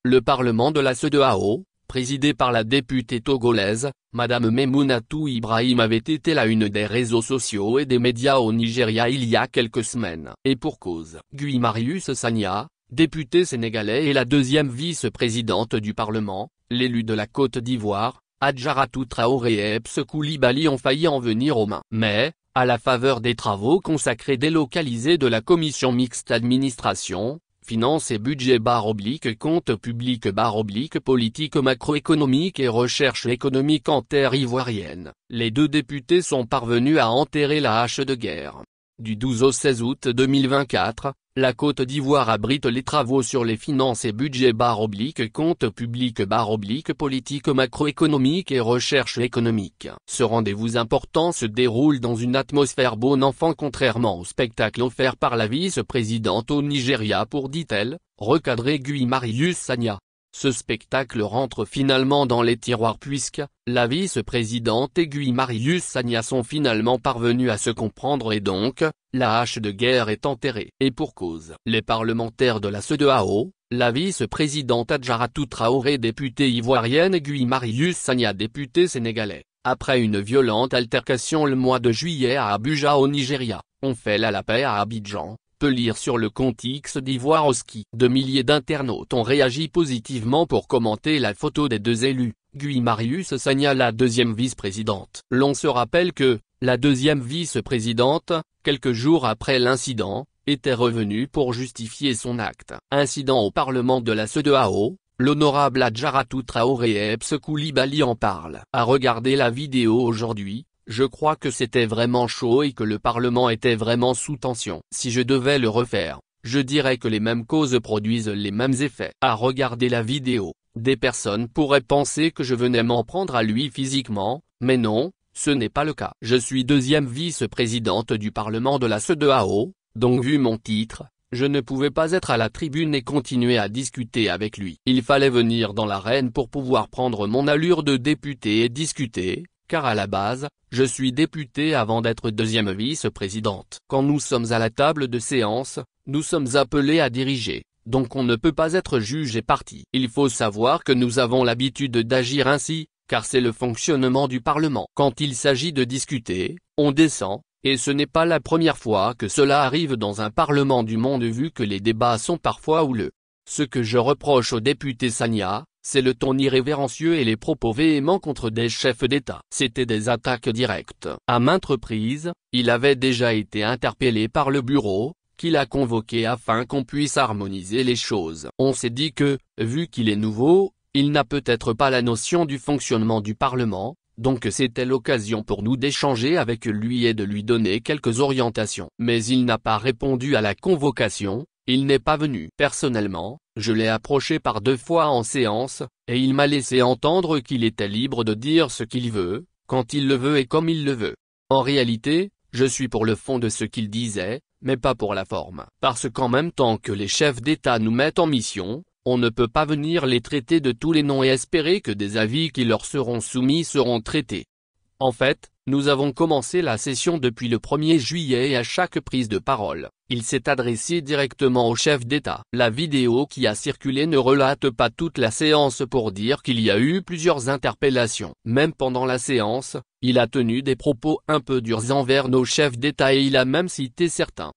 Le Parlement de la CEDEAO, présidé par la députée togolaise, Madame Memunatu Ibrahim, avait été la une des réseaux sociaux et des médias au Nigeria il y a quelques semaines. Et pour cause. Guy Marius Sagna, député sénégalais et la deuxième vice-présidente du Parlement, l'élu de la Côte d'Ivoire, Adjaratou Traoré et Hebs Koulibaly ont failli en venir aux mains. Mais, à la faveur des travaux consacrés délocalisés de la commission mixte administration, Finances et budget / compte public / politique macroéconomique et recherche économique en terre ivoirienne, les deux députés sont parvenus à enterrer la hache de guerre. Du 12 au 16 août 2024, la Côte d'Ivoire abrite les travaux sur les finances et budget / compte public / politique macroéconomique et recherche économique. Ce rendez-vous important se déroule dans une atmosphère bon enfant contrairement au spectacle offert par la vice-présidente au Nigeria pour, dit-elle, recadrer Guy Marius Sagna. Ce spectacle rentre finalement dans les tiroirs puisque, la vice-présidente et Guy Marius Sagna sont finalement parvenus à se comprendre et donc, la hache de guerre est enterrée. Et pour cause. Les parlementaires de la CEDEAO, la vice-présidente Adjaratou Traoré députée ivoirienne et Guy Marius Sagna député sénégalais, après une violente altercation le mois de juillet à Abuja au Nigeria, ont fait la paix à Abidjan. Peut lire sur le compte X d'Ivoire au ski. De milliers d'internautes ont réagi positivement pour commenter la photo des deux élus, Guy Marius Sagna la deuxième vice-présidente. L'on se rappelle que, la deuxième vice-présidente, quelques jours après l'incident, était revenue pour justifier son acte. Incident au Parlement de la CEDEAO, l'honorable Adjaratou Traoré et Hebs Koulibaly en parle. À regarder la vidéo aujourd'hui, je crois que c'était vraiment chaud et que le Parlement était vraiment sous tension. Si je devais le refaire, je dirais que les mêmes causes produisent les mêmes effets. À regarder la vidéo, des personnes pourraient penser que je venais m'en prendre à lui physiquement, mais non, ce n'est pas le cas. Je suis deuxième vice-présidente du Parlement de la CEDEAO, donc vu mon titre, je ne pouvais pas être à la tribune et continuer à discuter avec lui. Il fallait venir dans l'arène pour pouvoir prendre mon allure de député et discuter. Car à la base, je suis député avant d'être deuxième vice-présidente. Quand nous sommes à la table de séance, nous sommes appelés à diriger, donc on ne peut pas être juge et partie. Il faut savoir que nous avons l'habitude d'agir ainsi, car c'est le fonctionnement du Parlement. Quand il s'agit de discuter, on descend, et ce n'est pas la première fois que cela arrive dans un Parlement du monde vu que les débats sont parfois houleux. Ce que je reproche au député Sagna, c'est le ton irrévérencieux et les propos véhéments contre des chefs d'État. C'était des attaques directes. À maintes reprises, il avait déjà été interpellé par le bureau, qu'il a convoqué afin qu'on puisse harmoniser les choses. On s'est dit que, vu qu'il est nouveau, il n'a peut-être pas la notion du fonctionnement du Parlement, donc c'était l'occasion pour nous d'échanger avec lui et de lui donner quelques orientations. Mais il n'a pas répondu à la convocation. Il n'est pas venu. Personnellement, je l'ai approché par 2 fois en séance, et il m'a laissé entendre qu'il était libre de dire ce qu'il veut, quand il le veut et comme il le veut. En réalité, je suis pour le fond de ce qu'il disait, mais pas pour la forme. Parce qu'en même temps que les chefs d'État nous mettent en mission, on ne peut pas venir les traiter de tous les noms et espérer que des avis qui leur seront soumis seront traités. En fait, nous avons commencé la session depuis le 1er juillet et à chaque prise de parole, il s'est adressé directement au chef d'État. La vidéo qui a circulé ne relate pas toute la séance pour dire qu'il y a eu plusieurs interpellations. Même pendant la séance, il a tenu des propos un peu durs envers nos chefs d'État et il a même cité certains.